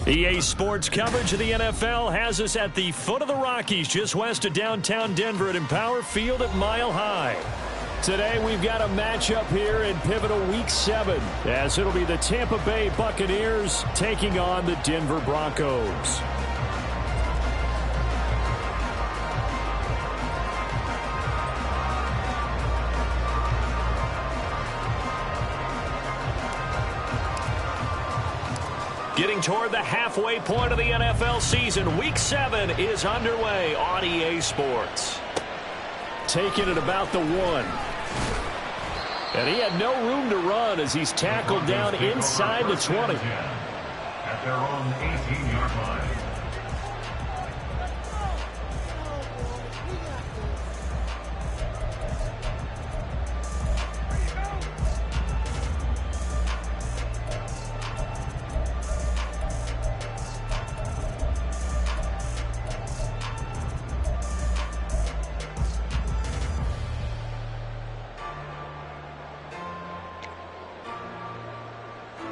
EA Sports coverage of the NFL has us at the foot of the Rockies, just west of downtown Denver at Empower Field at Mile High. Today we've got a matchup here in pivotal Week 7, as it'll be the Tampa Bay Buccaneers taking on the Denver Broncos. Getting toward the halfway point of the NFL season, Week 7 is underway on EA Sports. Taking it about the 1. And he had no room to run as he's tackled down inside the 20. At their own 18-yard line.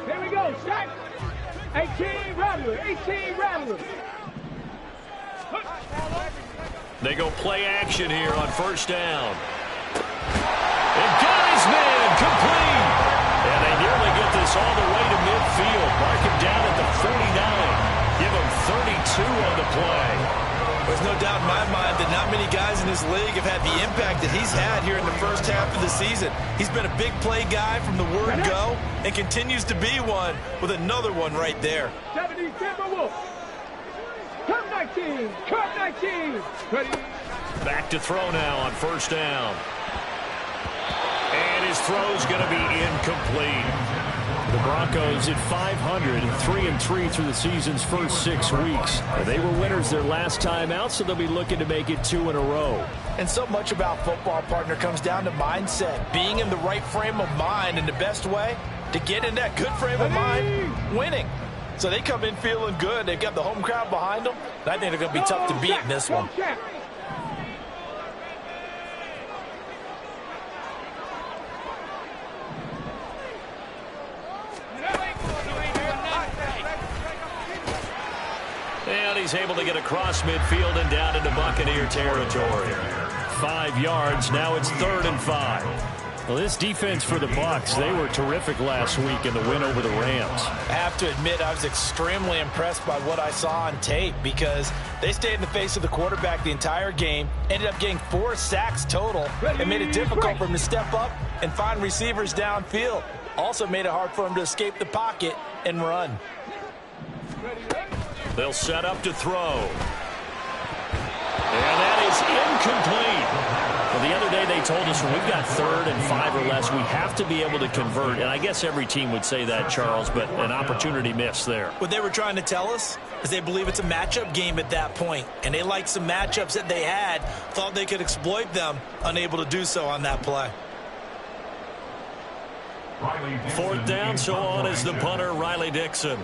Here we go, shot. 18 Rattler, 18 Rattler. They go play action here on first down. And got his man complete. And they nearly get this all the way to midfield. Mark him down at the 49. Give him 32 on the play. There's no doubt in my mind that not many guys in this league have had the impact that he's had here in the first half of the season. He's been a big play guy from the word go and continues to be one with another one right there. 70 Timberwolves. Cut 19. Cut 19. Ready. Back to throw now on first down. And his throw's going to be incomplete. The Broncos at 500, 3-3 through the season's first 6 weeks. They were winners their last time out, so they'll be looking to make it 2 in a row. And so much about football, partner, comes down to mindset. Being in the right frame of mind, and the best way to get in that good frame of mind, winning. So they come in feeling good. They've got the home crowd behind them. And I think they're going to be tough to beat in this one. And he's able to get across midfield and down into Buccaneer territory. 5 yards. Now it's 3rd and 5. Well, this defense for the Bucs, they were terrific last week in the win over the Rams. I have to admit, I was extremely impressed by what I saw on tape because they stayed in the face of the quarterback the entire game, ended up getting 4 sacks total, and made it difficult for him to step up and find receivers downfield. Also made it hard for him to escape the pocket and run. They'll set up to throw. And that is incomplete. Well, the other day they told us when we've got 3rd and 5 or less, we have to be able to convert. And I guess every team would say that, Charles, but an opportunity missed there. What they were trying to tell us is they believe it's a matchup game at that point. And they liked some matchups that they had, thought they could exploit them, unable to do so on that play. 4th down, so on is the punter, Riley Dixon.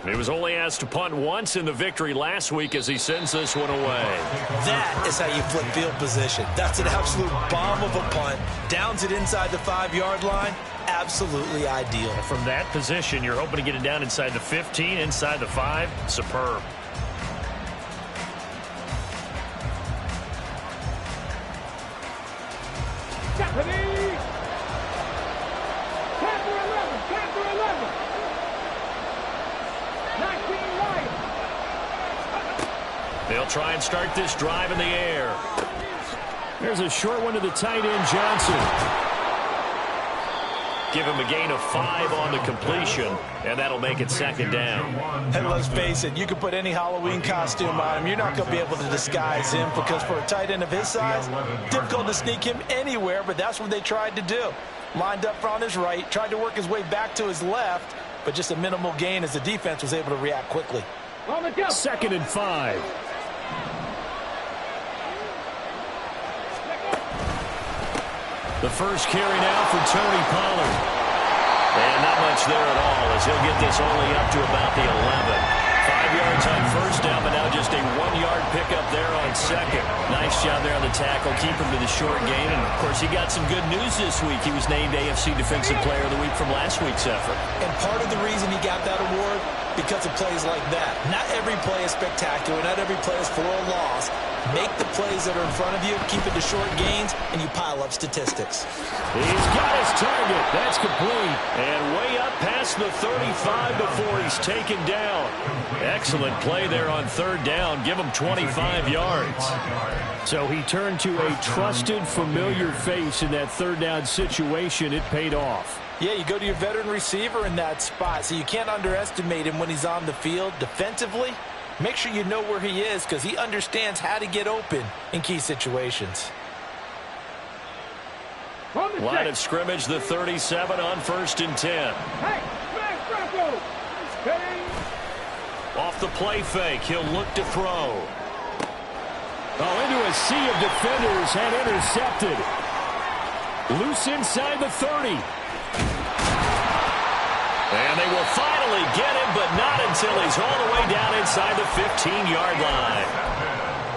He was only asked to punt once in the victory last week as he sends this one away. That is how you flip field position. That's an absolute bomb of a punt. Downs it inside the 5-yard line. Absolutely ideal. From that position, you're hoping to get it down inside the 15, inside the 5. Superb. Japanese. 10 for 11. 10 for 11. 19 right. They'll try and start this drive in the air. There's a short one to the tight end, Johnson. Give him a gain of 5 on the completion, and that'll make it 2nd down. And let's face it, you can put any Halloween costume on him. You're not going to be able to disguise him because for a tight end of his size, difficult to sneak him anywhere, but that's what they tried to do. Lined up on his right, tried to work his way back to his left, but just a minimal gain as the defense was able to react quickly. 2nd and 5. The first carry now for Tony Pollard. And not much there at all as he'll get this only up to about the 11. 5 yards on first down, but now just a 1-yard pickup there on second. Nice job there on the tackle. Keep him to the short gain. And, of course, he got some good news this week. He was named AFC Defensive Player of the Week from last week's effort. And part of the reason he got that award, because of plays like that. Not every play is spectacular. Not every play is for a loss. Make the plays that are in front of you, keep it to short gains, and you pile up statistics. He's got his target. That's complete. And way up past the 35 before he's taken down. Excellent play there on third down. Give him 25 yards. So he turned to a trusted, familiar face in that third down situation. It paid off. Yeah, you go to your veteran receiver in that spot, so you can't underestimate him when he's on the field defensively. Make sure you know where he is because he understands how to get open in key situations. Line of scrimmage, the 37 on 1st and 10. Hey, smash Broncos. Hey. Off the play fake, he'll look to throw. Oh, into a sea of defenders and intercepted. Loose inside the 30. And they will finally get him, but not until he's all the way down inside the 15-yard line.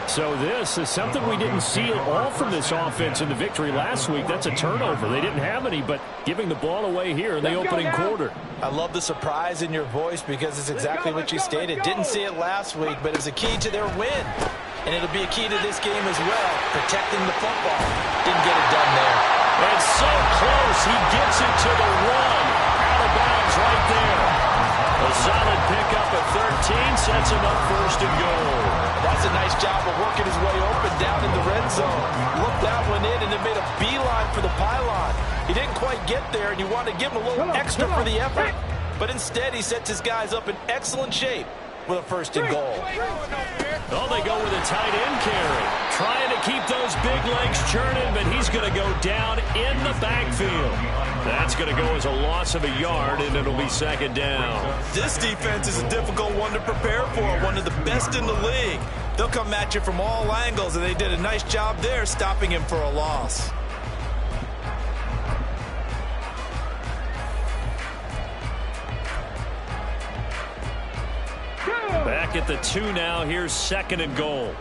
So this is something we didn't see at all from this offense in the victory last week. That's a turnover. They didn't have any, but giving the ball away here in the opening quarter. I love the surprise in your voice because it's exactly what you stated. Didn't see it last week, but it's a key to their win. And it'll be a key to this game as well, protecting the football. Didn't get it done there. And so close, he gets it to the one. Out of bounds right there. A solid pickup at 13 sets him up 1st and goal. That's a nice job of working his way open down in the red zone. Looked that one in and then made a beeline for the pylon. He didn't quite get there, and you want to give him a little extra for the effort. But instead, he sets his guys up in excellent shape with a 1st and goal. Oh, they go with a tight end carry. Trying to keep those big legs churning, but he's going to go down in the backfield. That's going to go as a loss of a yard, and it'll be 2nd down. This defense is a difficult one to prepare for, one of the best in the league. They'll come at you from all angles, and they did a nice job there stopping him for a loss. Back at the 2 now. Here's 2nd and goal.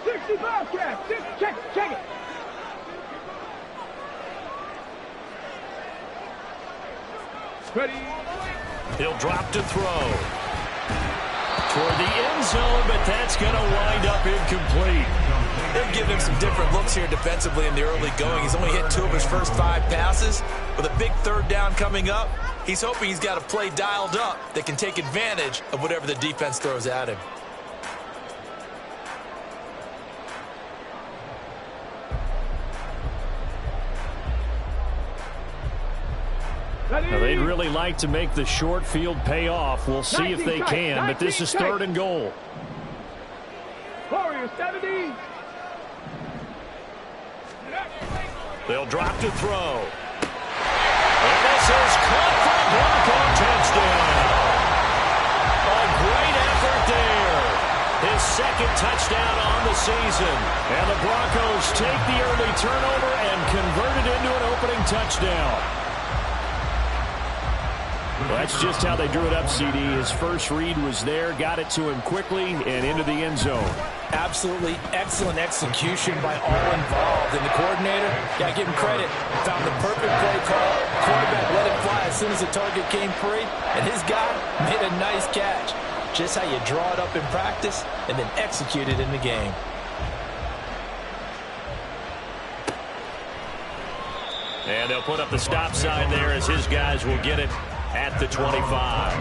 65 cap. Check it. Ready. He'll drop to throw. Toward the end zone, but that's going to wind up incomplete. They're giving him some different looks here defensively in the early going. He's only hit 2 of his first 5 passes. With a big 3rd down coming up, he's hoping he's got a play dialed up that can take advantage of whatever the defense throws at him. Now, they'd really like to make the short field pay off. We'll see if they can, but this is 3rd and goal. Warriors 70. They'll drop to throw. And this is caught for a Bronco touchdown. A great effort there. His 2nd touchdown on the season. And the Broncos take the early turnover and convert it into an opening touchdown. Well, that's just how they drew it up, CD. His first read was there, got it to him quickly, and into the end zone. Absolutely excellent execution by all involved. And the coordinator, got to give him credit, found the perfect play call. Quarterback let it fly as soon as the target came free, and his guy made a nice catch. Just how you draw it up in practice and then execute it in the game. And they'll put up the stop sign there as his guys will get it at the 25.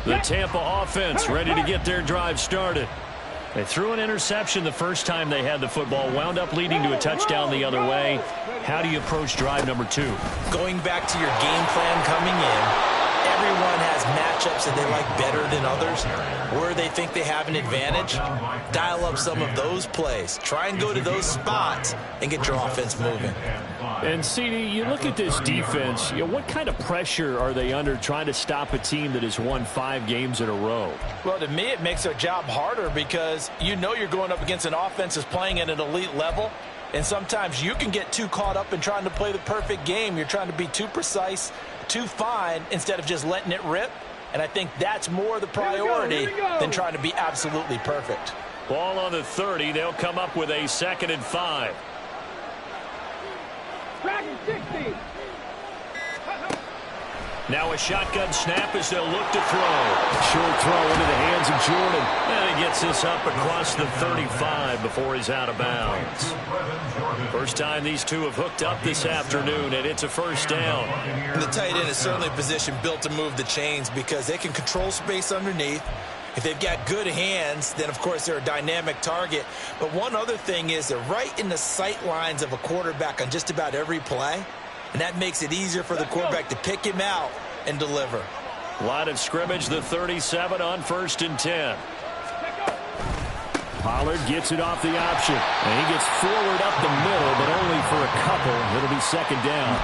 The Tampa offense ready to get their drive started. They threw an interception the first time they had the football, wound up leading to a touchdown the other way. How do you approach drive number 2? Going back to your game plan coming in, everyone has matchups that they like better than others. Where they think they have an advantage, dial up some of those plays. Try and go to those spots and get your offense moving. And CD, you look at this defense, what kind of pressure are they under trying to stop a team that has won 5 games in a row? Well, to me, it makes their job harder because you know you're going up against an offense that's playing at an elite level. And sometimes you can get too caught up in trying to play the perfect game. You're trying to be too precise, too fine, instead of just letting it rip. And I think that's more the priority than trying to be absolutely perfect. Ball on the 30. They'll come up with a 2nd and 5. Dragon 60. Now a shotgun snap as they'll look to throw. Short throw into the hands of Jordan. And he gets this up across the 35 before he's out of bounds. First time these two have hooked up this afternoon, and it's a first down. And the tight end is certainly a position built to move the chains because they can control space underneath. If they've got good hands, then, of course, they're a dynamic target. But one other thing is they're right in the sight lines of a quarterback on just about every play. And that makes it easier for the quarterback to pick him out and deliver. Line of scrimmage, the 37 on 1st and 10. Pollard gets it off the option. And he gets forward up the middle, but only for a couple. It'll be 2nd down.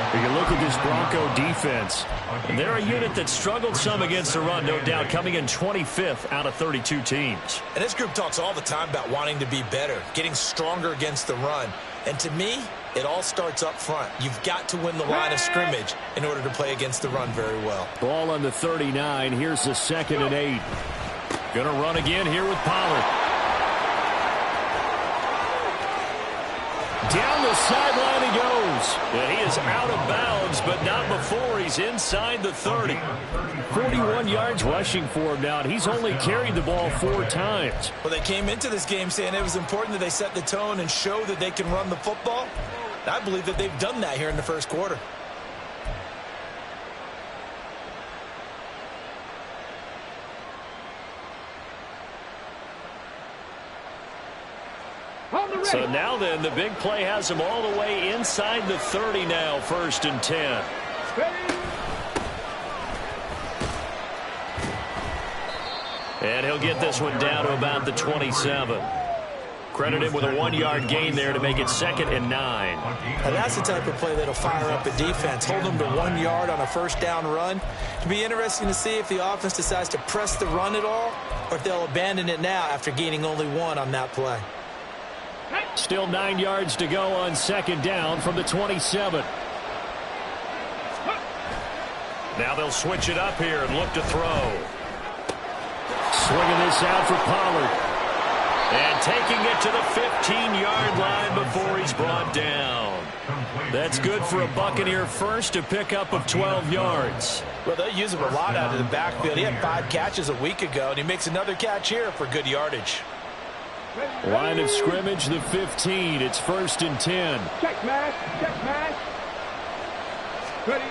You look at this Bronco defense. And they're a unit that struggled some against the run, no doubt, coming in 25th out of 32 teams. And this group talks all the time about wanting to be better, getting stronger against the run. And to me, it all starts up front. You've got to win the line of scrimmage in order to play against the run very well. Ball on the 39. Here's the 2nd and 8. Gonna run again here with Pollard. Down the sideline he goes. And he is out of bounds, but not before he's inside the 30. 41 yards rushing for him now, and he's only carried the ball 4 times. Well, they came into this game saying it was important that they set the tone and show that they can run the football. And I believe that they've done that here in the first quarter. So now then, the big play has him all the way inside the 30 now, 1st and 10. And he'll get this one down to about the 27. Credit him with a 1-yard gain there to make it 2nd and 9. Now that's the type of play that'll fire up a defense. Hold them to 1 yard on a 1st down run. It'll be interesting to see if the offense decides to press the run at all or if they'll abandon it now after gaining only 1 on that play. Still 9 yards to go on 2nd down from the 27. Now they'll switch it up here and look to throw. Swinging this out for Pollard. And taking it to the 15-yard line before he's brought down. That's good for a Buccaneer first, a pickup of 12 yards. Well, they use him a lot out of the backfield. He had 5 catches a week ago, and he makes another catch here for good yardage. Line of scrimmage, the 15. It's 1st and 10. Check match. Check match. Ready.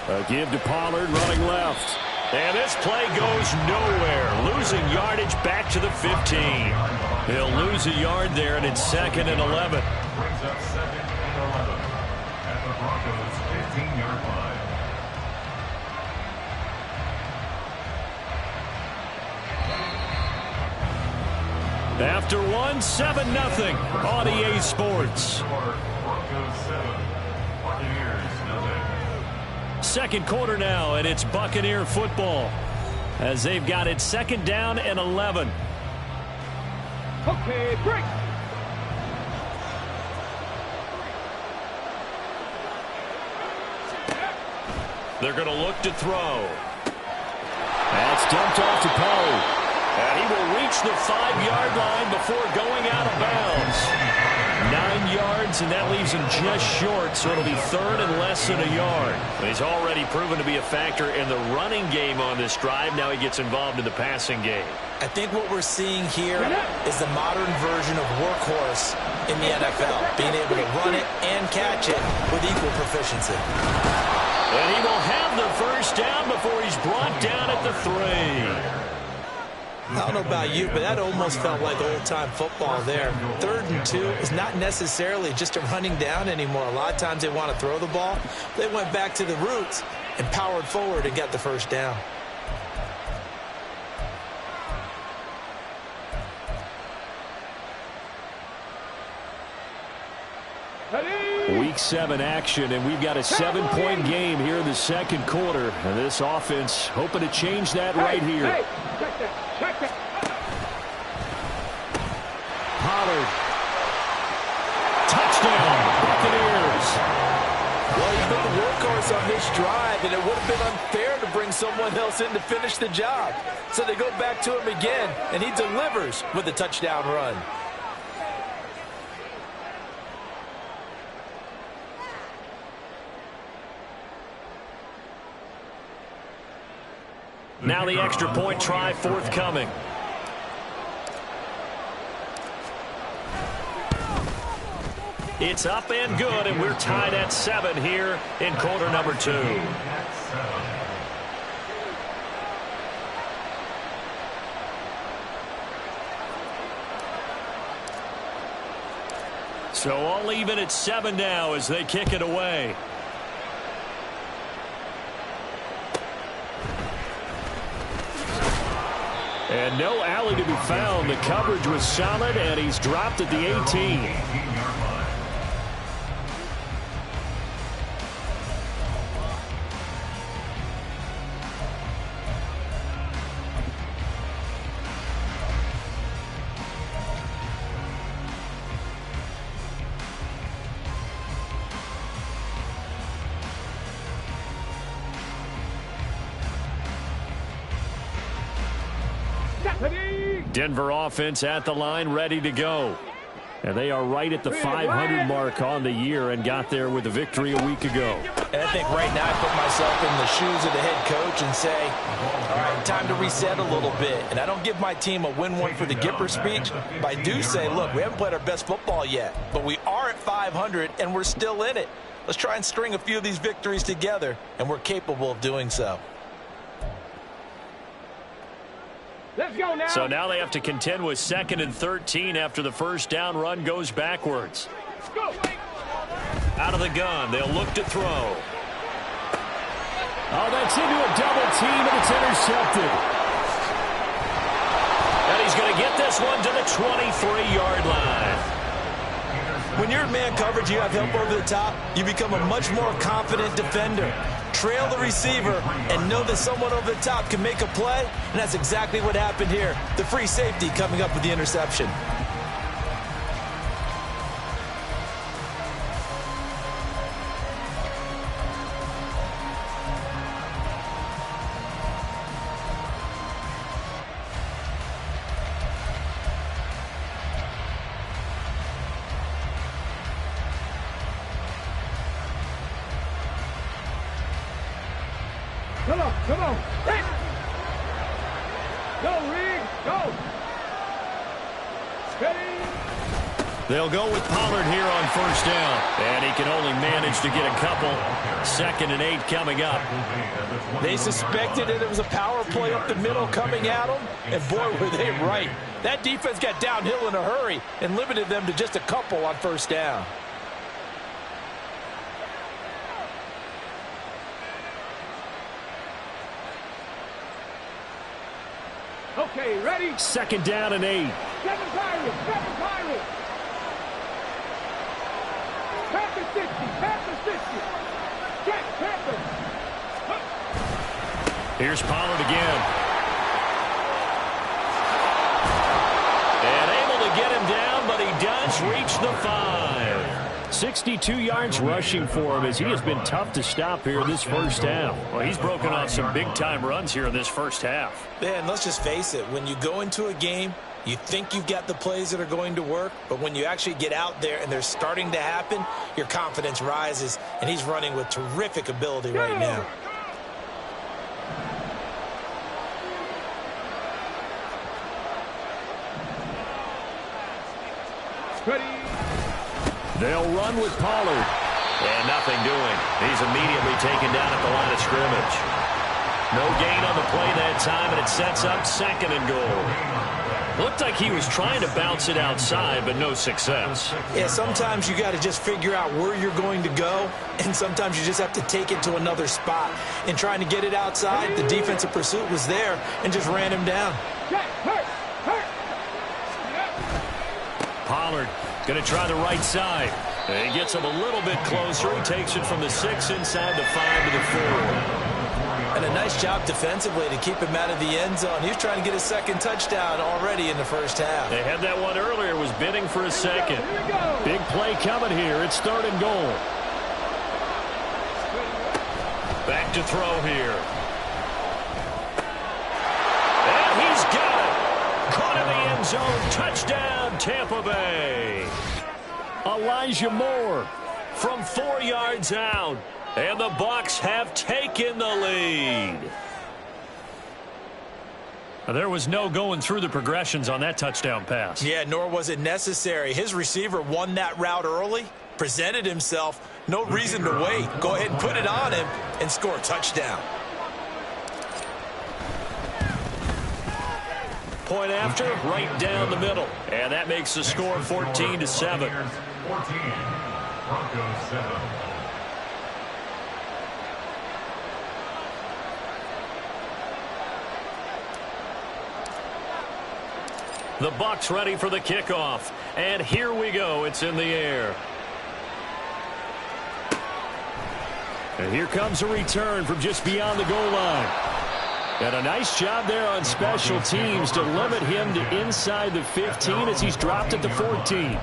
A give to Pollard, running left. And this play goes nowhere. Losing yardage back to the 15. He'll lose a yard there, and it's 2nd and 11. Brings up 2nd and 11 at the Broncos' 15-yard line. After one, 7-0 on EA Sports. Broncos 7, Buccaneers 0. Second quarter now, and it's Buccaneer football as they've got it 2nd down and 11. Okay, break. They're going to look to throw. That's dumped off to Poe. And he will reach the 5-yard line before going out of bounds. 9 yards, and that leaves him just short, so it'll be 3rd and less than a yard. But he's already proven to be a factor in the running game on this drive. Now he gets involved in the passing game. I think what we're seeing here is the modern version of workhorse in the NFL, being able to run it and catch it with equal proficiency. And he will have the first down before he's brought down at the 3. I don't know about you, but that almost felt like old-time football there. 3rd and 2 is not necessarily just a running down anymore. A lot of times they want to throw the ball. They went back to the roots and powered forward and got the first down. Week 7 action, and we've got a 7-point game here in the second quarter. And this offense hoping to change that right here. Hey, check that, check that. Pollard. Touchdown, Buccaneers. Well, he's been the workhorse on this drive, and it would have been unfair to bring someone else in to finish the job. So they go back to him again, and he delivers with a touchdown run. Now the extra point try forthcoming. It's up and good, and we're tied at 7 here in quarter number 2. So all even at 7 now as they kick it away. And no alley to be found. The coverage was solid, and he's dropped at the 18. Denver offense at the line, ready to go. And they are right at the 500 mark on the year and got there with a victory a week ago. And I think right now I put myself in the shoes of the head coach and say, all right, time to reset a little bit. And I don't give my team a win one for the Gipper speech, but I do say, look, we haven't played our best football yet, but we are at 500 and we're still in it. Let's try and string a few of these victories together, and we're capable of doing so. Let's go now. So now they have to contend with 2nd and 13 after the first down run goes backwards. Go. Out of the gun, they'll look to throw. Oh, that's into a double team, and it's intercepted. And he's going to get this one to the 23-yard line. When you're in man coverage, you have help over the top, you become a much more confident defender. Trail the receiver and know that someone over the top can make a play, and that's exactly what happened here. The free safety coming up with the interception. Come on, come on. Hey. Go, Reed, go. Ready. They'll go with Pollard here on first down. And he can only manage to get a couple. 2nd and 8 coming up. They suspected that it was a power play up the middle coming at them, and boy, were they right. That defense got downhill in a hurry and limited them to just a couple on first down. Okay, ready? 2nd down and 8. 7 Pirates, 7 Pirates. Panther 60, Panther 60. Check, Panther. Here's Pollard again. And able to get him down, but he does reach the 5. 62 yards rushing for him as he has been tough to stop here this first half. Well, he's broken off some big-time runs here in this first half. Man, let's just face it. When you go into a game, you think you've got the plays that are going to work, but when you actually get out there and they're starting to happen, your confidence rises, and he's running with terrific ability right now. Ready. They'll run with Pollard. And nothing doing. He's immediately taken down at the line of scrimmage. No gain on the play that time, and it sets up 2nd and goal. Looked like he was trying to bounce it outside, but no success. Yeah, sometimes you got to just figure out where you're going to go, and sometimes you just have to take it to another spot. And trying to get it outside, the defensive pursuit was there and just ran him down. Pollard going to try the right side. He gets him a little bit closer. He takes it from the 6 inside the 5 to the 4. And a nice job defensively to keep him out of the end zone. He was trying to get his second touchdown already in the first half. They had that one earlier, was bidding for a second. Big play coming here. It's 3rd and goal. Back to throw here. And he's got it. Caught in the end zone. Touchdown, Tampa Bay. Elijah Moore from 4 yards out. And the Bucs have taken the lead. There was no going through the progressions on that touchdown pass. Yeah, nor was it necessary. His receiver won that route early, presented himself. No reason to wait. Go ahead and put it on him and score a touchdown. Point after, right down the middle. And that makes the score 14-7. 14, Broncos 7. The Bucs ready for the kickoff. And here we go. It's in the air. And here comes a return from just beyond the goal line. And a nice job there on special teams to limit him to inside the 15 as he's dropped at the 14.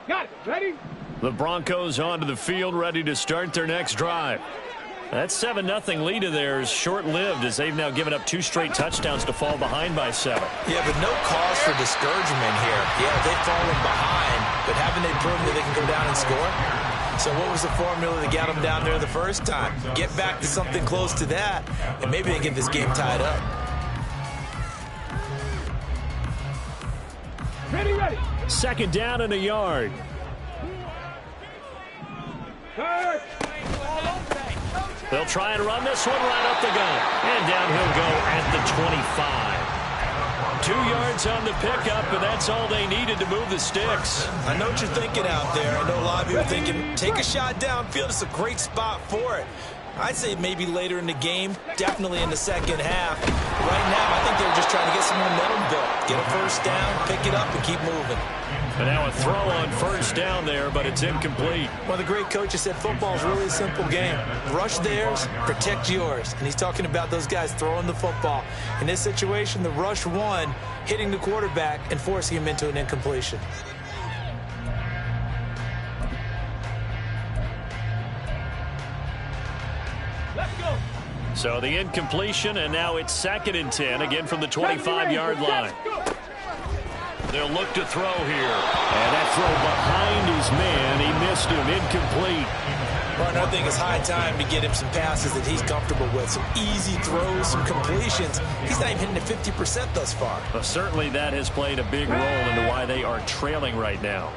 Got it. Ready? The Broncos onto the field, ready to start their next drive. That 7-0 lead of theirs short-lived as they've now given up 2 straight touchdowns to fall behind by 7. Yeah, but no cause for discouragement here. Yeah, they've fallen behind, but haven't they proven that they can go down and score? So what was the formula that got them down there the first time? Get back to something close to that, and maybe they get this game tied up. Ready, ready. 2nd down and a yard. Third. They'll try and run this one right up the gut. And down he'll go at the 25. 2 yards on the pickup, and that's all they needed to move the sticks. I know what you're thinking out there. I know a lot of you are thinking, take a shot downfield. It's a great spot for it. I'd say maybe later in the game, definitely in the second half. Right now, I think they're just trying to get some momentum built. Get a first down, pick it up, and keep moving. And now a throw on 1st down there, but it's incomplete. One of the great coaches said football is really a simple game. Rush theirs, protect yours. And he's talking about those guys throwing the football. In this situation, the rush won, hitting the quarterback and forcing him into an incompletion. Let's go. So the incompletion, and now it's 2nd and 10, again from the 25-yard line. They'll look to throw here. And that throw behind his man. He missed him. Incomplete. Well, I think it's high time to get him some passes that he's comfortable with. Some easy throws, some completions. He's not even hitting the 50% thus far. Well, certainly that has played a big role into why they are trailing right now.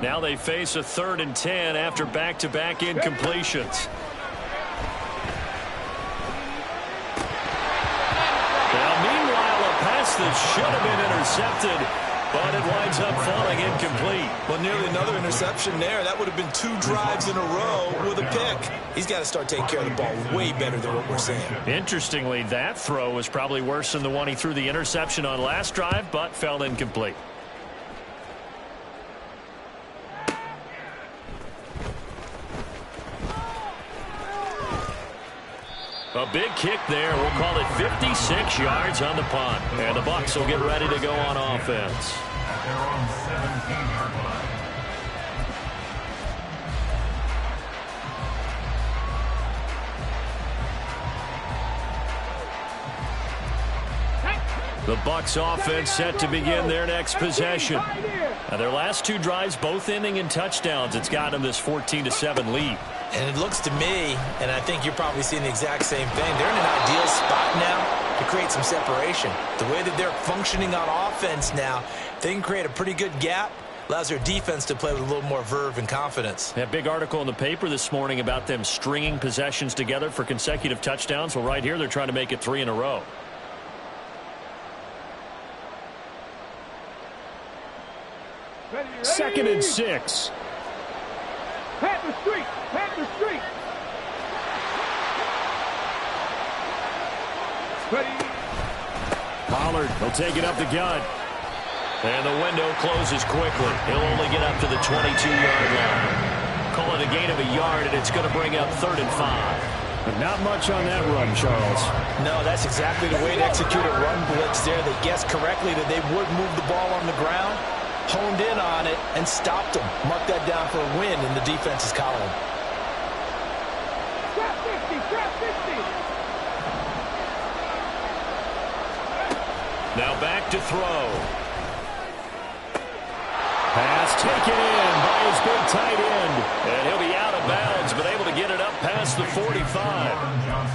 Now they face a 3rd and 10 after back-to-back incompletions. Well, meanwhile, a pass that should have been intercepted, but it winds up falling incomplete. Well, nearly another interception there. That would have been 2 drives in a row with a pick. He's got to start taking care of the ball way better than what we're seeing. Interestingly, that throw was probably worse than the one he threw the interception on last drive, but fell incomplete. A big kick there. We'll call it 56 yards on the punt. And the Bucs will get ready to go on offense. They're on 17-yard line. The Bucs offense set to begin their next possession. Now, their last 2 drives both ending in touchdowns. It's got them this 14-7 lead. And it looks to me, and I think you're probably seeing the exact same thing, they're in an ideal spot now to create some separation. The way that they're functioning on offense now, they can create a pretty good gap. Allows their defense to play with a little more verve and confidence. That big article in the paper this morning about them stringing possessions together for consecutive touchdowns. Well, right here, they're trying to make it 3 in a row. Ready, ready. 2nd and 6. Panther streak. Panther streak. Ready. Pollard will take it up the gut. And the window closes quickly. He'll only get up to the 22-yard line. Call it a gain of a yard, and it's going to bring up 3rd and 5. But not much on that run, Charles. No, that's exactly the way to execute a run blitz there. They guessed correctly that they would move the ball on the ground, honed in on it, and stopped them. Mark that down for a win in the defense's column. Trap 50. Trap 50. Now back to throw. Pass taken in by his big tight end. And he'll be out of bounds, but able to get it up past the 45.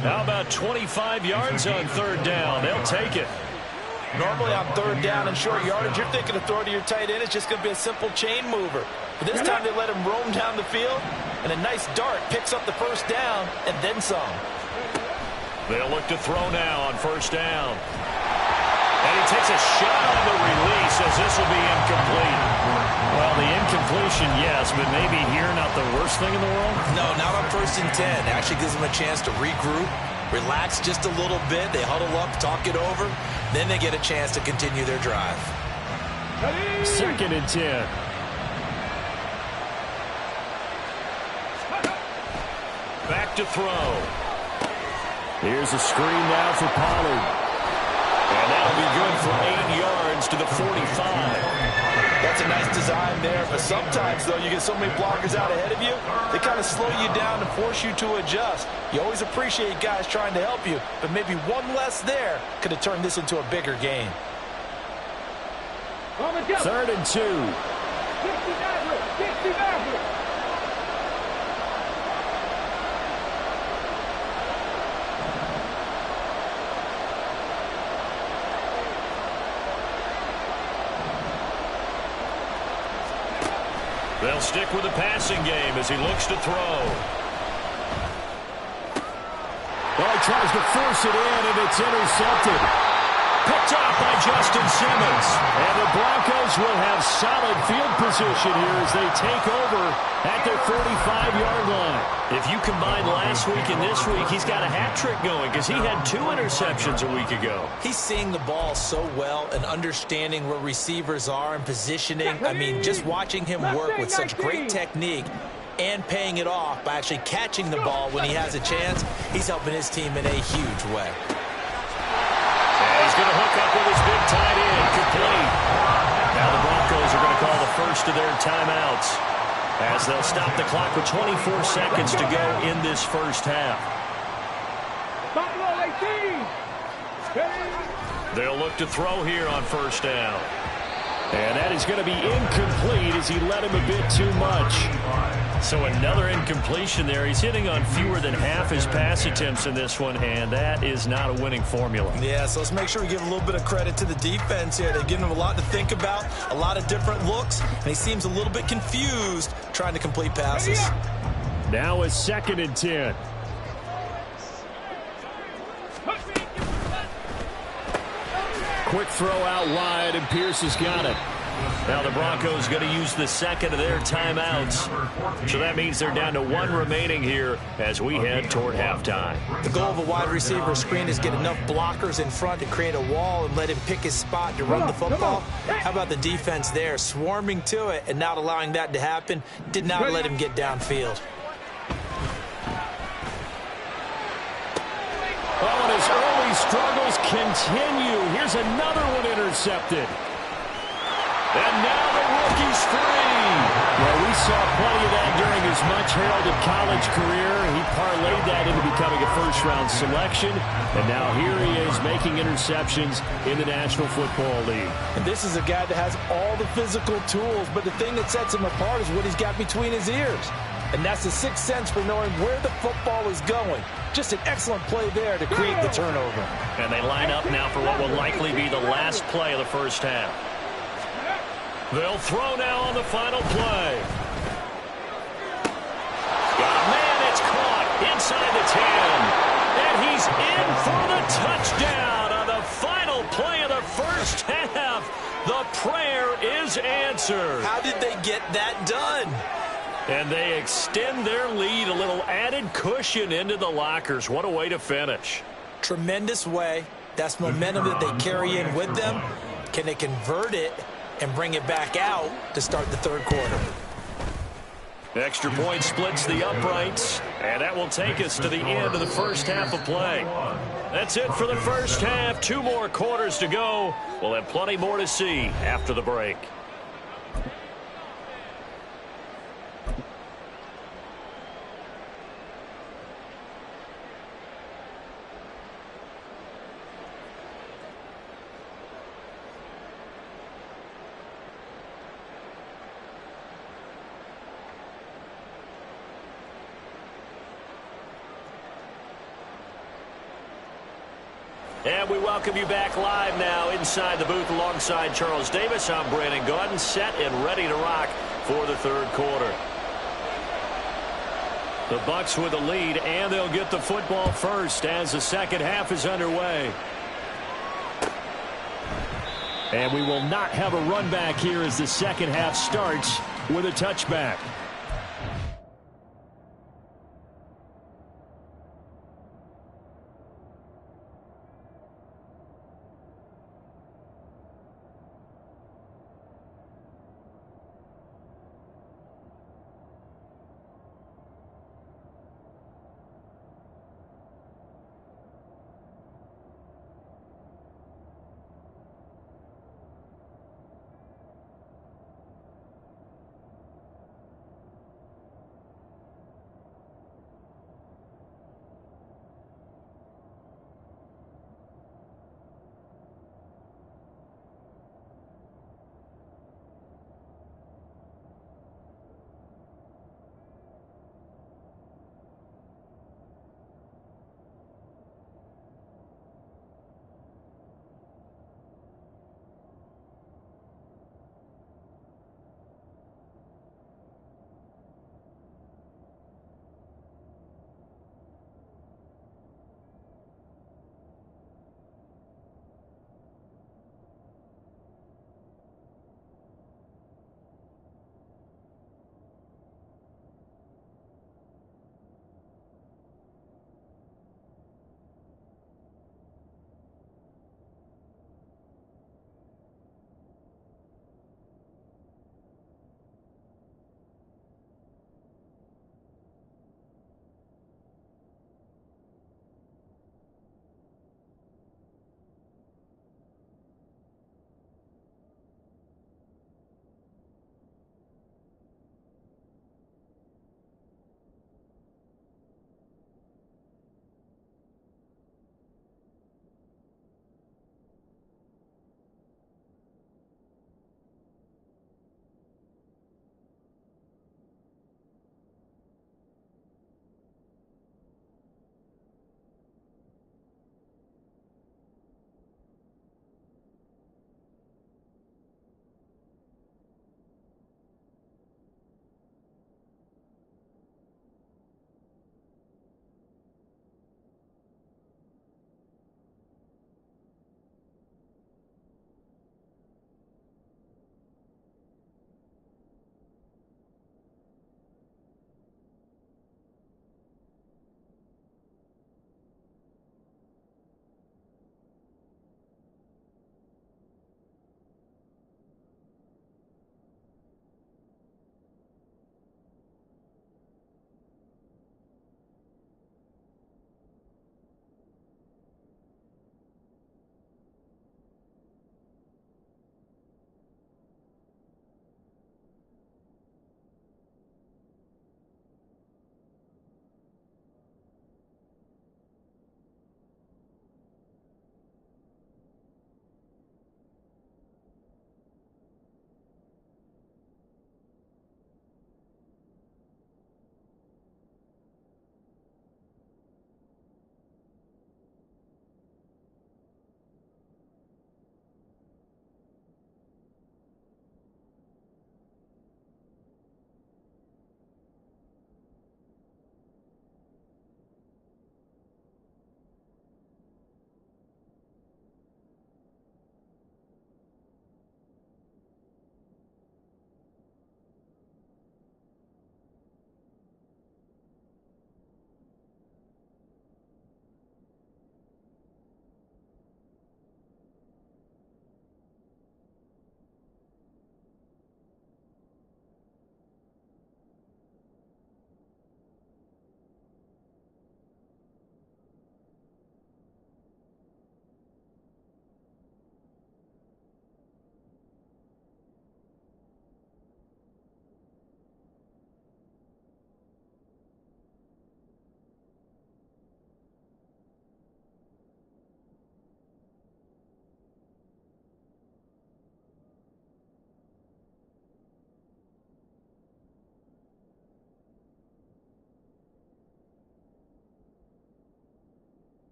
How about 25 yards on 3rd down? They'll take it. Normally on 3rd down and short yardage, you're thinking of throw to your tight end. It's just going to be a simple chain mover. But this time they let him roam down the field, and a nice dart picks up the 1st down and then some. They'll look to throw now on 1st down. And he takes a shot on the release as this will be incomplete. Well, the incompletion, yes, but maybe here not the worst thing in the world? No, not on 1st and 10. It actually gives them a chance to regroup, relax just a little bit. They huddle up, talk it over. Then they get a chance to continue their drive. 2nd and 10. Back to throw. Here's a screen now for Pollard. And that'll be good for 8 yards to the 45. That's a nice design there, but sometimes, though, you get so many blockers out ahead of you, they kind of slow you down and force you to adjust. You always appreciate guys trying to help you, but maybe one less there could have turned this into a bigger game. 3rd and 2. 60 Maverick. 60 Maverick. They'll stick with the passing game as he looks to throw. Well, he tries to force it in, and it's intercepted. Picked off by Justin Simmons. And the Broncos will have solid field position here as they take over at their 45-yard line. If you combine last week and this week, he's got a hat trick going because he had 2 interceptions a week ago. He's seeing the ball so well and understanding where receivers are and positioning. I mean, just watching him work with such great technique and paying it off by actually catching the ball when he has a chance, he's helping his team in a huge way. He's going to hook up with his big tight end, complete. Now the Broncos are going to call the first of their timeouts as they'll stop the clock with 24 seconds to go in this 1st half. They'll look to throw here on 1st down. And that is going to be incomplete as he let him a bit too much. So another incompletion there. He's hitting on fewer than half his pass attempts in this one, and that is not a winning formula. Yeah, so let's make sure we give a little bit of credit to the defense here. They've given him a lot to think about, a lot of different looks, and he seems a little bit confused trying to complete passes. Now it's 2nd and 10. Quick throw out wide, and Pierce has got it. Now the Broncos going to use the 2nd of their timeouts. So that means they're down to 1 remaining here as we head toward halftime. The goal of a wide receiver screen is get enough blockers in front to create a wall and let him pick his spot to run the football. How about the defense there, swarming to it and not allowing that to happen? Did not let him get downfield. Oh, and his early struggles continue. Here's another one intercepted. And now the rookie's free. Well, we saw plenty of that during his much-heralded college career. He parlayed that into becoming a first-round selection. And now here he is making interceptions in the National Football League. And this is a guy that has all the physical tools, but the thing that sets him apart is what he's got between his ears. And that's the sixth sense for knowing where the football is going. Just an excellent play there to create the turnover. And they line up now for what will likely be the last play of the first half. They'll throw now on the final play. Man, it's caught inside the 10. And he's in for the touchdown on the final play of the first half. The prayer is answered. How did they get that done? And they extend their lead, a little added cushion into the lockers. What a way to finish. Tremendous way. That's momentum that they carry in with them. Can they convert it and bring it back out to start the third quarter? Extra point splits the uprights, and that will take us to the end of the first half of play. That's it for the first half. 2 more quarters to go. We'll have plenty more to see after the break. And we welcome you back live now inside the booth alongside Charles Davis. I'm Brandon Gaudin, set and ready to rock for the third quarter. The Bucs with the lead, and they'll get the football first as the second half is underway. And we will not have a run back here as the second half starts with a touchback.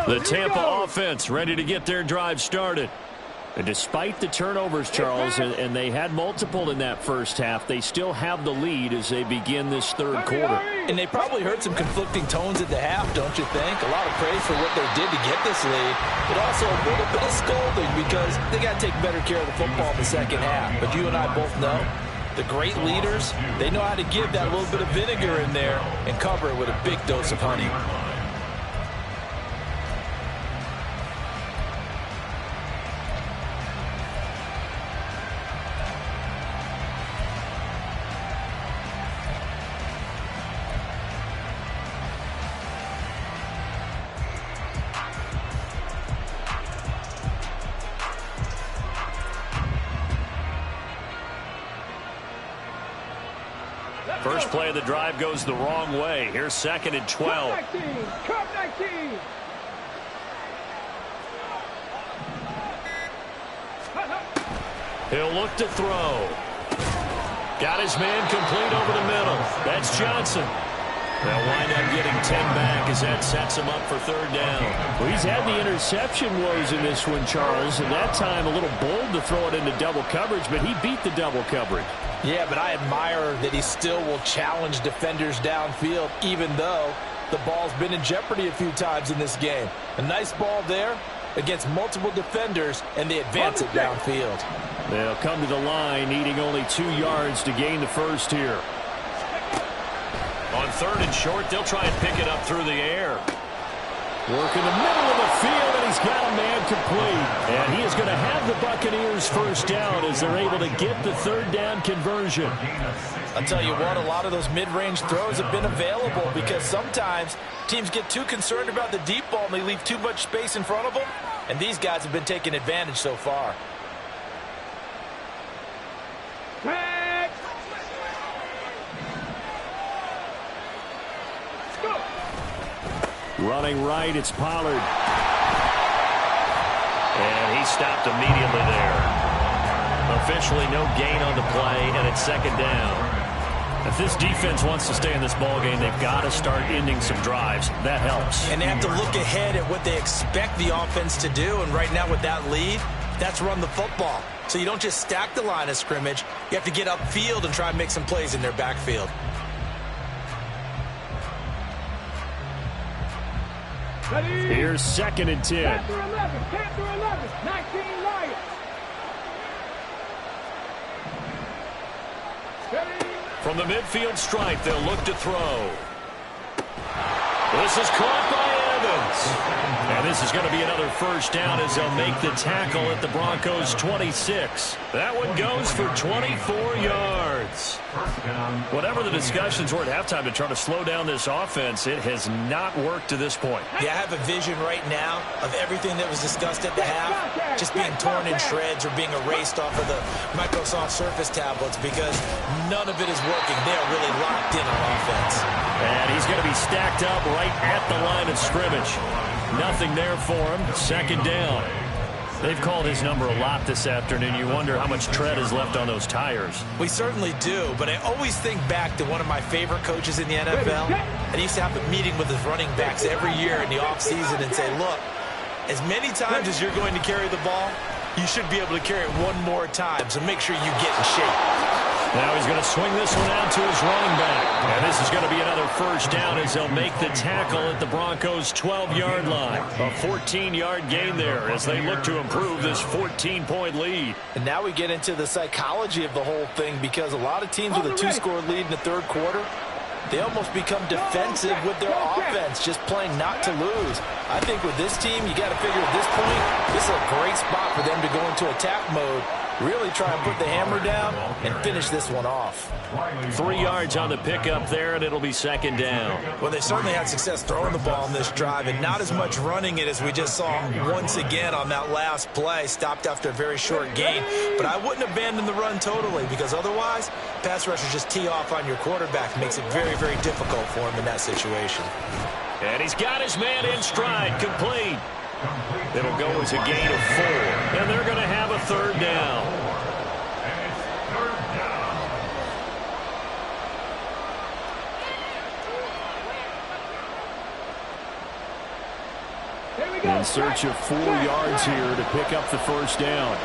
The Tampa offense ready to get their drive started. And despite the turnovers, Charles, and they had multiple in that first half, they still have the lead as they begin this third quarter. And they probably heard some conflicting tones at the half, don't you think? A lot of praise for what they did to get this lead, but also a little bit of scolding because they got to take better care of the football in the second half. But you and I both know the great leaders, they know how to give that little bit of vinegar in there and cover it with a big dose of honey. First play of the drive goes the wrong way. Here's 2nd and 12. Cup 19. He'll look to throw. Got his man complete over the middle. That's Johnson. They'll wind up getting 10 back as that sets him up for third down. Well, he's had the interception woes in this one, Charles, and that time a little bold to throw it into double coverage, but he beat the double coverage. Yeah, but I admire that he still will challenge defenders downfield, even though the ball's been in jeopardy a few times in this game. A nice ball there against multiple defenders, and they advance it downfield. They'll come to the line, needing only 2 yards to gain the first here. On 3rd and short, they'll try and pick it up through the air. Work in the middle of the field, and he's got a man complete. And he is going to have the Buccaneers first down as they're able to get the third down conversion. I'll tell you what, a lot of those mid-range throws have been available because sometimes teams get too concerned about the deep ball and they leave too much space in front of them. And these guys have been taking advantage so far. Running right, it's Pollard. And he stopped immediately there. Officially no gain on the play, and it's 2nd down. If this defense wants to stay in this ballgame, they've got to start ending some drives. That helps. And they have to look ahead at what they expect the offense to do. And right now with that lead, that's run the football. So you don't just stack the line of scrimmage. You have to get upfield and try and make some plays in their backfield. Here's 2nd and 10. Panther 11, Panther 11, 19 Lions. From the midfield stripe, they'll look to throw. This is caught by Evans. And this is going to be another first down as they'll make the tackle at the Broncos' 26. That one goes for 24 yards. Whatever the discussions were at halftime to try to slow down this offense, it has not worked to this point. Yeah, I have a vision right now of everything that was discussed at the half just being torn in shreds or being erased off of the Microsoft Surface tablets because none of it is working. They are really locked in on offense. And he's going to be stacked up right at the line of scrimmage. Nothing there for him. 2nd down. They've called his number a lot this afternoon. You wonder how much tread is left on those tires. We certainly do, but I always think back to one of my favorite coaches in the NFL. And he used to have a meeting with his running backs every year in the offseason and say, look, as many times as you're going to carry the ball, you should be able to carry it one more time, so make sure you get in shape. Now he's going to swing this one out to his running back. And this is going to be another first down as they'll make the tackle at the Broncos' 12-yard line. A 14-yard gain there as they look to improve this 14-point lead. And now we get into the psychology of the whole thing because a lot of teams with a 2-score lead in the third quarter, they almost become defensive with their offense, just playing not to lose. I think with this team, you got to figure at this point, this is a great spot for them to go into attack mode, really try and put the hammer down and finish this one off. 3 yards on the pickup there, and it'll be 2nd down. Well, they certainly had success throwing the ball in this drive, and not as much running it as we just saw once again on that last play, stopped after a very short gain. But I wouldn't abandon the run totally because otherwise, pass rushers just tee off on your quarterback. It makes it very, very difficult for him in that situation. And he's got his man in stride, complete. It'll go as a gain of 4, and they're going to have a 3rd down. In search of 4 yards here to pick up the first down.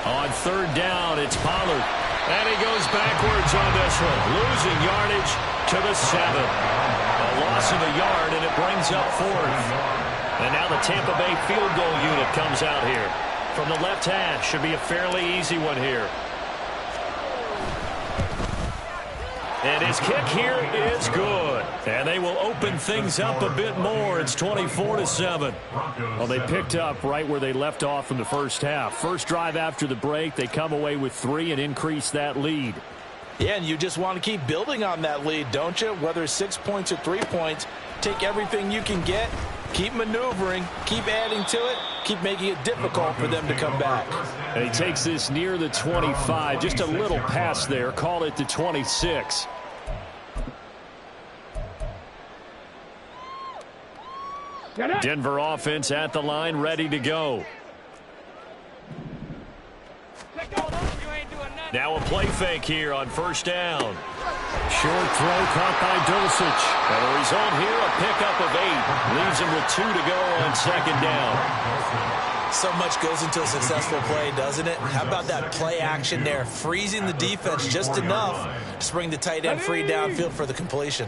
On third down, it's Pollard. And he goes backwards on this one, losing yardage to the 7. A loss of a yard, and it brings up 4th. And now the Tampa Bay field goal unit comes out here. From the left hash, should be a fairly easy one here. And his kick here is good. And they will open things up a bit more. It's 24-7. Well, they picked up right where they left off in the first half. First drive after the break, they come away with 3 and increase that lead. Yeah, and you just want to keep building on that lead, don't you? Whether it's 6 points or 3 points, take everything you can get, keep maneuvering, keep adding to it, keep making it difficult for them to come back. And he takes this near the 25, just a little pass there, call it the 26. Denver offense at the line, ready to go. Now a play fake here on first down. Short throw caught by Dulcich. And the result here, a pickup of 8. Leaves him with 2 to go on second down. So much goes into a successful play, doesn't it? How about that play action there? Freezing the defense just enough to bring the tight end free downfield for the completion.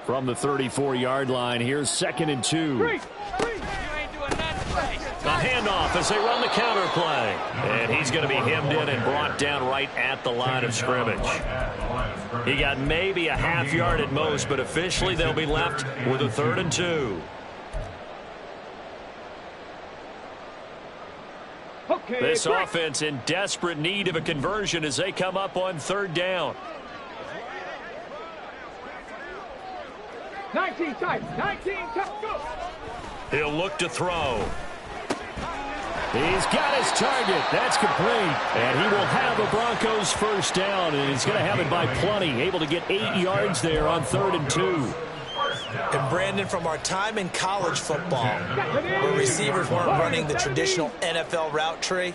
From the 34-yard line, here's 2nd and 2. A handoff as they run the counter play. And he's going to be hemmed in and brought down right at the line of scrimmage. He got maybe a half yard at most, but officially they'll be left with a 3rd and 2. This offense in desperate need of a conversion as they come up on 3rd down. 19 tight, go! He'll look to throw. He's got his target. That's complete. And he will have a Broncos first down, and he's going to have it by plenty. Able to get 8 yards there on 3rd and 2. And Brandon, from our time in college football, where receivers weren't running the traditional NFL route tree,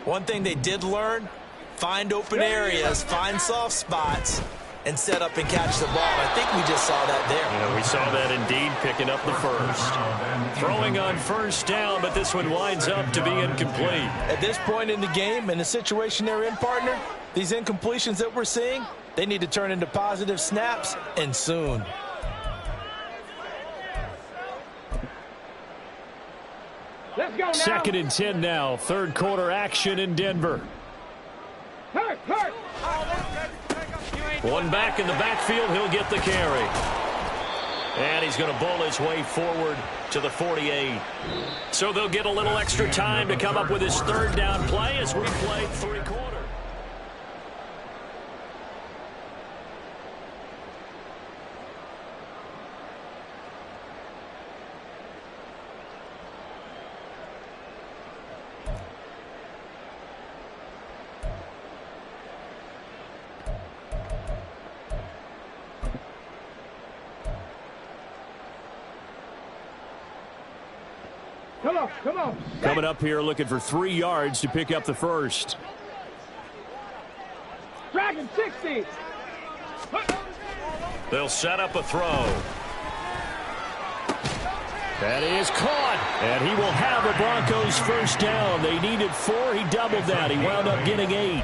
one thing they did learn, find open areas, find soft spots, and set up and catch the ball. I think we just saw that there. Yeah, we saw that indeed, picking up the first. Throwing on first down, but this one winds up to be incomplete. At this point in the game, in the situation they're in, partner, these incompletions that we're seeing, they need to turn into positive snaps, and soon. Let's go now. 2nd and 10 now. 3rd quarter action in Denver. Hurt. One back in the backfield, he'll get the carry. And he's going to bowl his way forward to the 48. So they'll get a little extra time to come up with his 3rd down play as we play 3 quarters. Come on. Coming up here looking for 3 yards to pick up the first. Dragon 60. They'll set up a throw. That is caught. And he will have a Broncos first down. They needed 4. He doubled that. He wound up getting 8.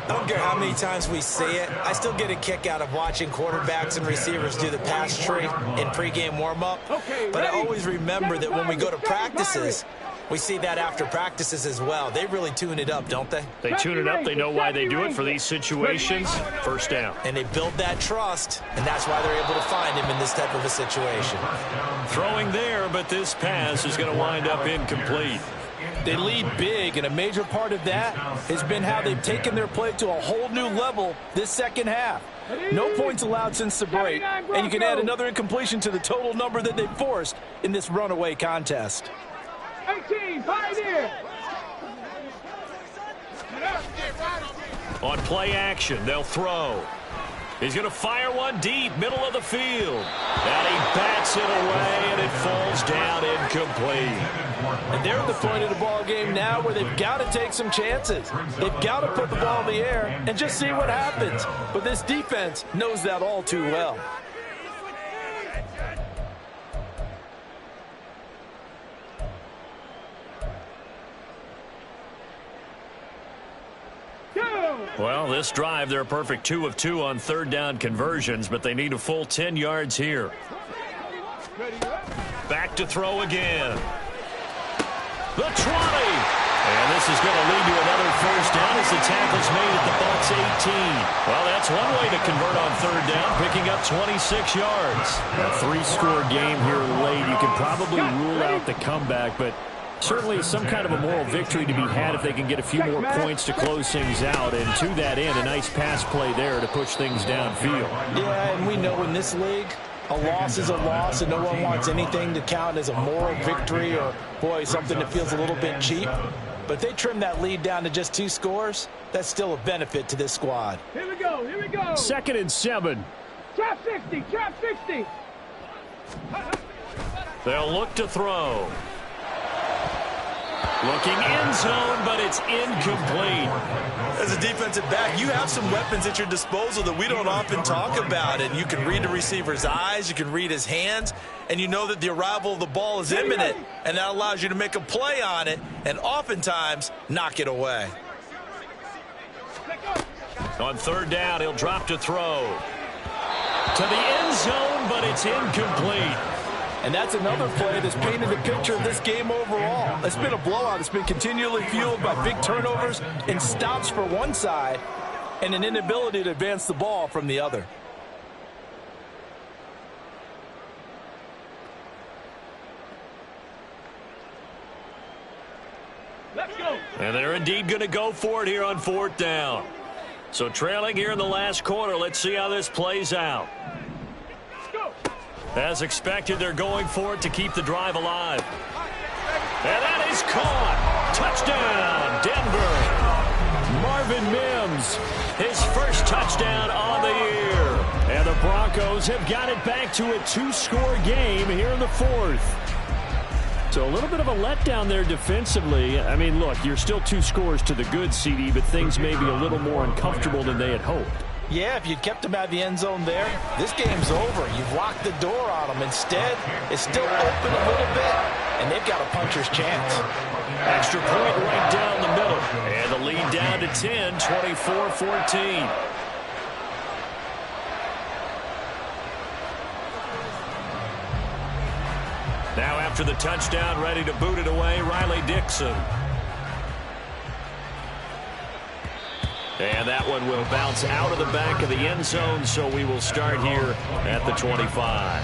I don't care how many times we see it. I still get a kick out of watching quarterbacks and receivers do the pass tree in pregame warm-up. But I always remember that when we go to practices, we see that after practices as well. They really tune it up, don't they? They tune it up. They know why they do it for these situations. First down. And they build that trust, and that's why they're able to find him in this type of a situation. Throwing there, but this pass is going to wind up incomplete. They lead big, and a major part of that has been how they've taken their play to a whole new level this second half. No points allowed since the break, and you can add another incompletion to the total number that they forced in this runaway contest. 18, Pioneer. On play action, they'll throw. He's going to fire one deep, middle of the field. And he bats it away, and it falls down incomplete. And they're at the point of the ball game now where they've got to take some chances. They've got to put the ball in the air and just see what happens. But this defense knows that all too well. Well, this drive, they're a perfect 2 of 2 on third down conversions, but they need a full 10 yards here. Back to throw again. The 20. And this is going to lead to another first down as the tackle's made at the Bucs 18. Well, that's one way to convert on third down, picking up 26 yards. A 3-score game here late. You can probably rule out the comeback, but certainly some kind of a moral victory to be had if they can get a few more points to close things out. And to that end, a nice pass play there to push things downfield. Yeah, and we know in this league, a loss is a loss, and no one wants anything to count as a moral victory or, boy, something that feels a little bit cheap. But if they trim that lead down to just 2 scores, that's still a benefit to this squad. Here we go. Here we go. 2nd and 7. Trap 60. Trap 60. They'll look to throw. Looking end zone, but it's incomplete. As a defensive back, you have some weapons at your disposal that we don't often talk about. And you can read the receiver's eyes, you can read his hands, and you know that the arrival of the ball is imminent. And that allows you to make a play on it and oftentimes knock it away. On third down, he'll drop to throw. To the end zone, but it's incomplete. And that's another play that's painted the picture of this game overall. It's been a blowout. It's been continually fueled by big turnovers and stops for one side and an inability to advance the ball from the other. Let's go. And they're indeed going to go for it here on 4th down. So trailing here in the last quarter, let's see how this plays out. As expected, they're going for it to keep the drive alive. And that is caught. Touchdown, Denver. Marvin Mims, His first touchdown on the year. and the Broncos have got it back to a 2-score game here in the 4th. So a little bit of a letdown there defensively. I mean, look, you're still 2 scores to the good, CD, but things may be a little more uncomfortable than they had hoped. Yeah, if you'd kept him out of the end zone there, this game's over. You've locked the door on him. Instead, it's still open a little bit, and they've got a puncher's chance. Extra point right down the middle. And the lead down to 10, 24-14. Now after the touchdown, ready to boot it away, Riley Dixon. And that one will bounce out of the back of the end zone, so we will start here at the 25.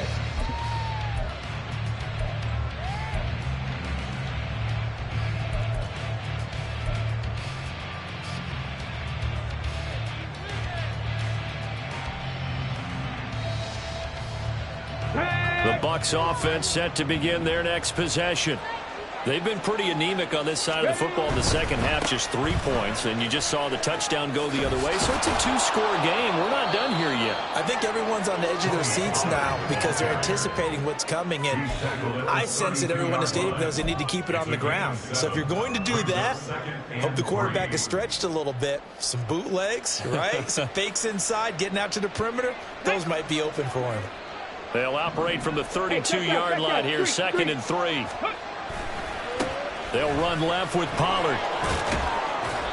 The Bucs offense set to begin their next possession. They've been pretty anemic on this side of the football in the second half, just 3 points, and you just saw the touchdown go the other way. So it's a 2-score game. We're not done here yet. I think everyone's on the edge of their seats now because they're anticipating what's coming, and I sense that everyone in the stadium knows they need to keep it on the ground. So if you're going to do that, hope the quarterback is stretched a little bit. Some bootlegs, right? Some fakes inside, getting out to the perimeter. Those might be open for him. They'll operate from the 32-yard line here, 2nd and 3. They'll run left with Pollard.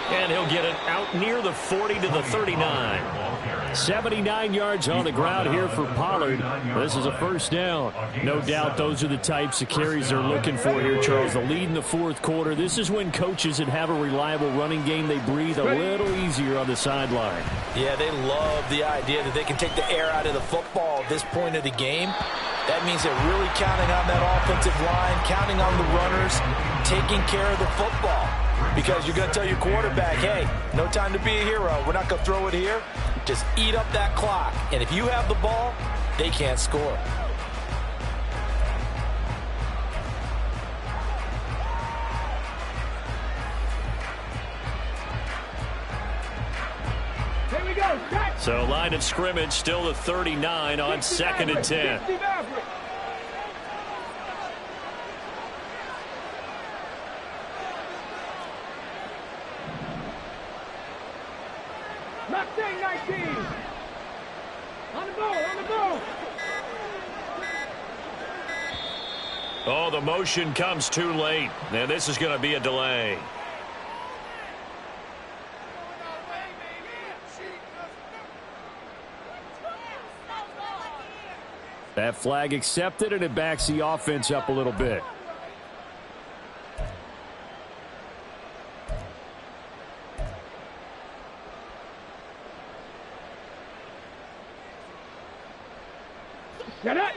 And he'll get it out near the 40 to the 39. 79 yards on the ground here for Pollard. This is a first down. No doubt those are the types of carries they're looking for here, Charles. The lead in the 4th quarter. This is when coaches that have a reliable running game, they breathe a little easier on the sideline. Yeah, they love the idea that they can take the air out of the football at this point of the game. That means they're really counting on that offensive line, counting on the runners, taking care of the football. Because you're going to tell your quarterback, hey, no time to be a hero. We're not going to throw it here. Just eat up that clock. And if you have the ball, they can't score. Here we go. So line of scrimmage still the 39 on 2nd and 10. Not saying 19. On the ball, on the ball. Oh, the motion comes too late. And this is going to be a delay. That flag accepted, and it backs the offense up a little bit.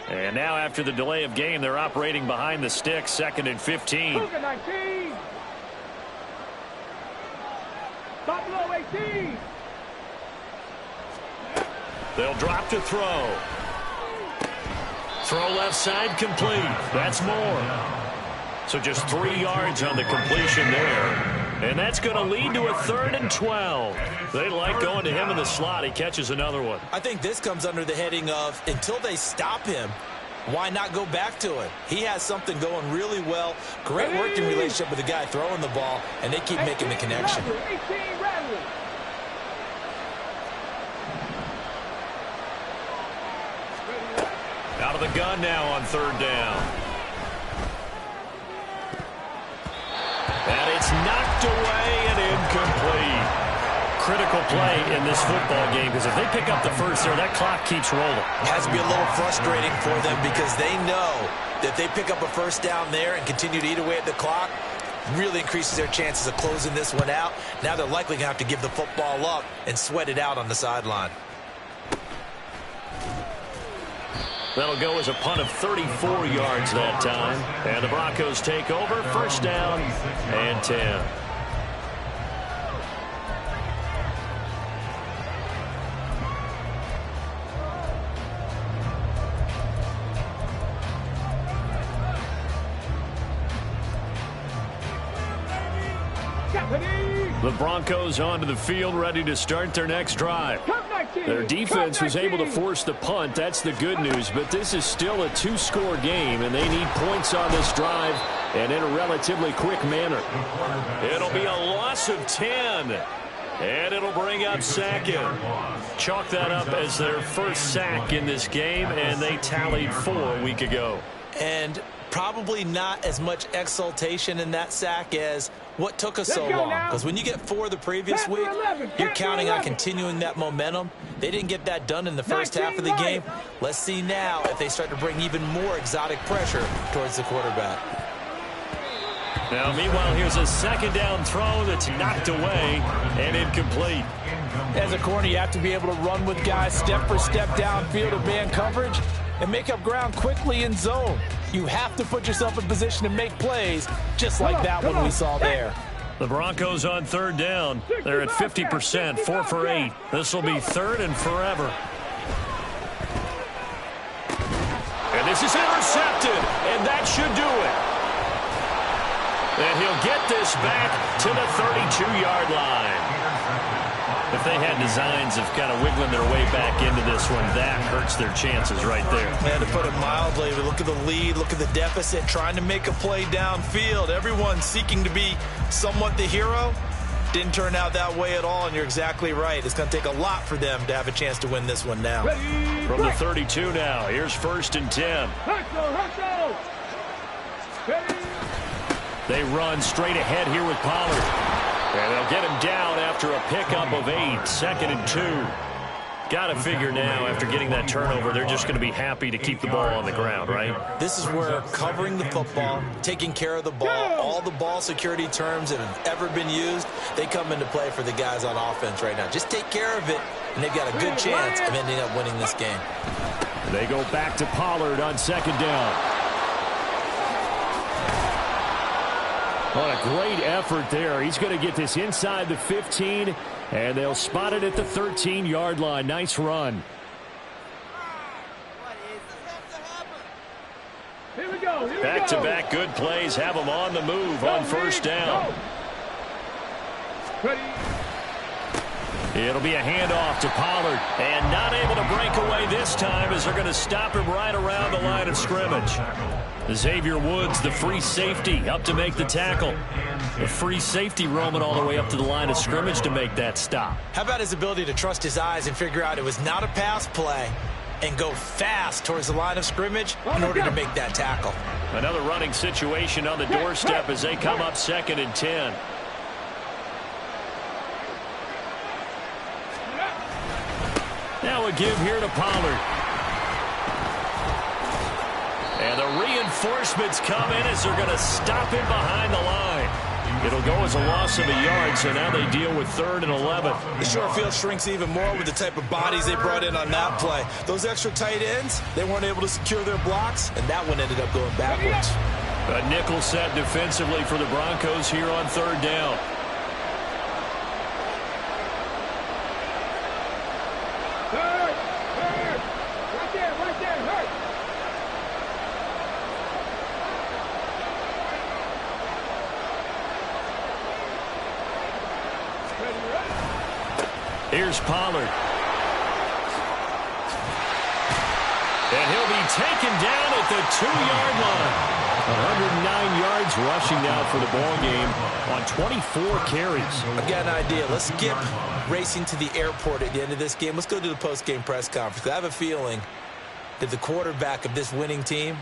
And now after the delay of game, they're operating behind the sticks, 2nd and 15. 19. Stop low, 18. They'll drop to throw. Throw left side complete. That's more. So just 3 yards on the completion there. And that's going to lead to a 3rd and 12. They like going to him in the slot. He catches another one. I think this comes under the heading of until they stop him, why not go back to it? He has something going really well. Great working relationship with the guy throwing the ball, and they keep making the connection. 18 rattle. Out of the gun now on 3rd down. And it's knocked away and incomplete. Critical play in this football game, because if they pick up the first there, that clock keeps rolling. It has to be a little frustrating for them because they know that if they pick up a first down there and continue to eat away at the clock, really increases their chances of closing this one out. Now they're likely going to have to give the football up and sweat it out on the sideline. That'll go as a punt of 34 yards that time. And the Broncos take over, 1st down and 10. The Broncos onto the field, ready to start their next drive. Their defense was able to force the punt. That's the good news. But this is still a 2-score game, and they need points on this drive and in a relatively quick manner. It'll be a loss of 10. And it'll bring up 2nd. Chalk that up as their first sack in this game, and they tallied 4 a week ago. And probably not as much exultation in that sack as what took us so long. Because when you get 4 the previous week, you're counting on continuing that momentum. They didn't get that done in the first half of the game. Let's see now if they start to bring even more exotic pressure towards the quarterback. Now, meanwhile, here's a 2nd down throw that's knocked away and incomplete. As a corner, you have to be able to run with guys step for step downfield of man coverage and make up ground quickly in zone. You have to put yourself in position to make plays, just like that one we saw there. The Broncos on 3rd down. They're at 50%, 4 for 8. This will be 3rd and forever. And this is intercepted, and that should do it. And he'll get this back to the 32-yard line. If they had designs of kind of wiggling their way back into this one, that hurts their chances right there. And to put it mildly, look at the lead, look at the deficit, trying to make a play downfield. Everyone seeking to be somewhat the hero. Didn't turn out that way at all, and you're exactly right. It's going to take a lot for them to have a chance to win this one now. From the 32 now, here's 1st and 10. They run straight ahead here with Pollard. And they'll get him down after a pickup of 8, 2nd and 2. Got to figure now, after getting that turnover, they're just going to be happy to keep the ball on the ground, right? This is where covering the football, taking care of the ball, all the ball security terms that have ever been used, they come into play for the guys on offense right now. Just take care of it, and they've got a good chance of ending up winning this game. They go back to Pollard on 2nd down. What a great effort there. He's going to get this inside the 15, and they'll spot it at the 13-yard line. Nice run. Here we go. Back-to-back good plays have them on the move on 1st down. Ready. It'll be a handoff to Pollard. And not able to break away this time as they're going to stop him right around the line of scrimmage. Xavier Woods, the free safety, up to make the tackle. The free safety roaming all the way up to the line of scrimmage to make that stop. How about his ability to trust his eyes and figure out it was not a pass play and go fast towards the line of scrimmage in order to make that tackle. Another running situation on the doorstep as they come up 2nd and 10. Now a give here to Pollard. And the reinforcements come in as they're going to stop him behind the line. It'll go as a loss of a yard, so now they deal with 3rd and 11. The short field shrinks even more with the type of bodies they brought in on that play. Those extra tight ends, they weren't able to secure their blocks, and that one ended up going backwards. A nickel set defensively for the Broncos here on 3rd down. Right there, hurt. Here's Pollard. And he'll be taken down at the 2-yard line. 109 yards rushing now for the ball game on 24 carries. I've got an idea. Let's skip racing to the airport at the end of this game. Let's go to the post-game press conference. I have a feeling that the quarterback of this winning team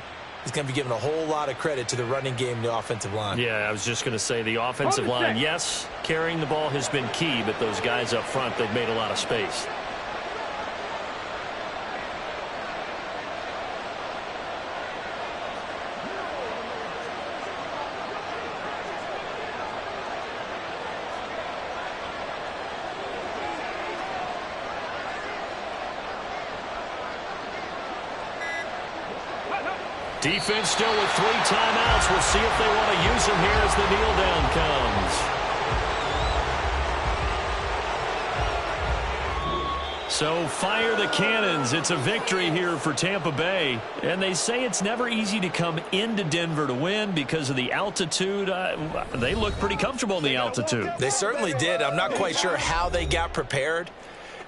is going to be given a whole lot of credit to the running game and the offensive line. Yeah, I was just going to say the offensive line, yes, carrying the ball has been key, but those guys up front, they've made a lot of space. Defense still with 3 timeouts. We'll see if they want to use them here as the kneel down comes. So fire the cannons. It's a victory here for Tampa Bay. And they say it's never easy to come into Denver to win because of the altitude. They look pretty comfortable in the altitude. They certainly did. I'm not quite sure how they got prepared.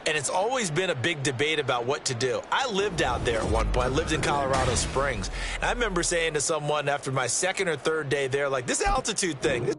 And it's always been a big debate about what to do. I lived out there at one point. I lived in Colorado Springs. And I remember saying to someone after my 2nd or 3rd day there, like, this altitude thing,